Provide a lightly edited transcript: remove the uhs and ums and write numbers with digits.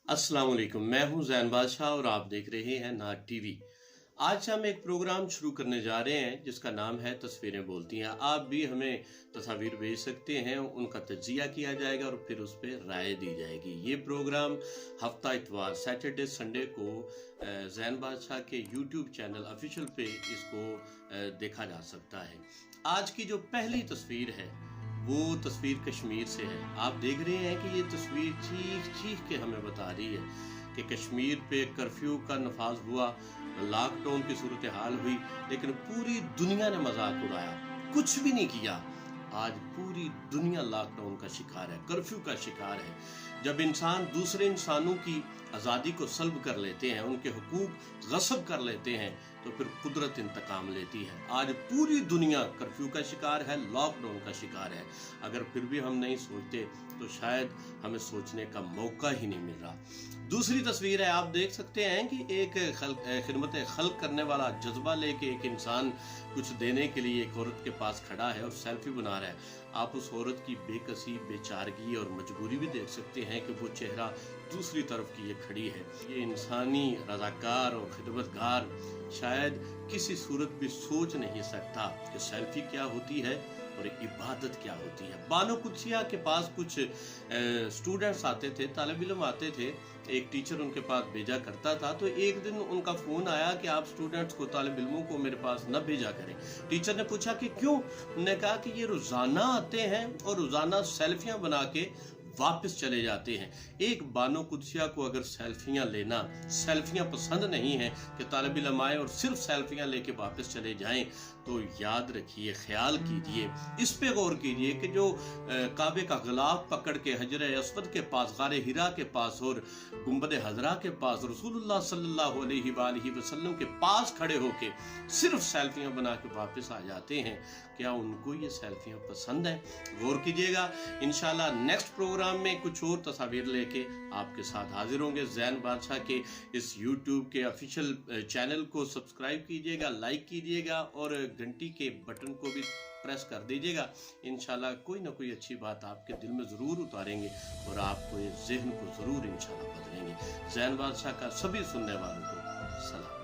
अस्सलाम वालेकुम। मैं हूं जैन बादशाह और आप देख रहे हैं नाट टीवी। आज हम एक प्रोग्राम शुरू करने जा रहे हैं जिसका नाम है तस्वीरें बोलती हैं। आप भी हमें तस्वीर भेज सकते हैं, उनका तज्जिया किया जाएगा और फिर उस पर राय दी जाएगी। ये प्रोग्राम हफ्ता इतवार सैटरडे संडे को जैन बादशाह के यूट्यूब चैनल ऑफिशियल पे इसको देखा जा सकता है। आज की जो पहली तस्वीर है वो तस्वीर कश्मीर से है। आप देख रहे हैं कि ये तस्वीर चीख चीख के हमें बता रही है कि कश्मीर पे कर्फ्यू का नफाज हुआ, लॉकडाउन की सूरत हाल हुई, लेकिन पूरी दुनिया ने मजाक उड़ाया, कुछ भी नहीं किया। आज पूरी दुनिया लॉकडाउन का शिकार है, कर्फ्यू का शिकार है। जब इंसान दूसरे इंसानों की आज़ादी को सल्ब कर लेते हैं, उनके हुकूक गस्ब कर लेते हैं, तो फिर कुदरत इंतकाम लेती है। आज पूरी दुनिया कर्फ्यू का शिकार है, लॉकडाउन का शिकार है। अगर फिर भी हम नहीं सोचते तो शायद हमें सोचने का मौका ही नहीं मिल रहा। दूसरी तस्वीर है, आप देख सकते हैं कि एक खिदमत खल्क करने वाला जज्बा लेके एक इंसान कुछ देने के लिए एक औरत के पास खड़ा है और सेल्फी बना रहा है। आप उस औरत की बेकसी, बेचारगी और मजबूरी भी देख सकते हैं कि वो चेहरा दूसरी तरफ की ये खड़ी है। ये इंसानी रज़ाकार और खिदमतगार शायद किसी सूरत भी सोच नहीं सकता कि सेल्फी क्या होती है और इबादत क्या होती है। बानो कुदसिया के पास कुछ स्टूडेंट्स आते थे, तालिब इल्म आते थे, एक टीचर उनके पास भेजा करता था। तो एक दिन उनका फ़ोन आया कि आप स्टूडेंट्स को, तालिब इल्मों को मेरे पास न भेजा करें। टीचर ने पूछा कि क्यों? उन्होंने कहा कि ये रोज़ाना आते हैं और रोज़ाना सेल्फियाँ बना के वापस चले जाते हैं। एक बानो कुदसिया को अगर सेल्फियां लेना, सेल्फियां पसंद नहीं है कि तालिब इल्म आए और सिर्फ सेल्फियां लेके वापस चले जाएं, तो याद रखिए, ख्याल कीजिए, इस पे गौर कीजिए कि जो काबे का गिलाफ पकड़ के हजर अस्वद के पास, गारे हिरा के पास और गुंबद हजरा के पास रसूलुल्लाह सल्लल्लाहु अलैहि वसल्लम के पास खड़े होके सिर्फ सेल्फियां बना के वापस आ जाते हैं, क्या उनको ये सेल्फियां पसंद है? गौर कीजिएगा। इंशाल्लाह नेक्स्ट प्रोग्राम में कुछ और तस्वीर लेके आपके साथ हाजिर होंगे। जैन बादशाह के इस यूट्यूब के ऑफिशियल चैनल को सब्सक्राइब कीजिएगा, लाइक कीजिएगा और घंटी के बटन को भी प्रेस कर दीजिएगा। इंशाल्लाह कोई ना कोई अच्छी बात आपके दिल में ज़रूर उतारेंगे और आपको ये ज़हन को ज़रूर इंशाल्लाह बदलेंगे। जैन बादशाह का सभी सुनने वालों को सलाम।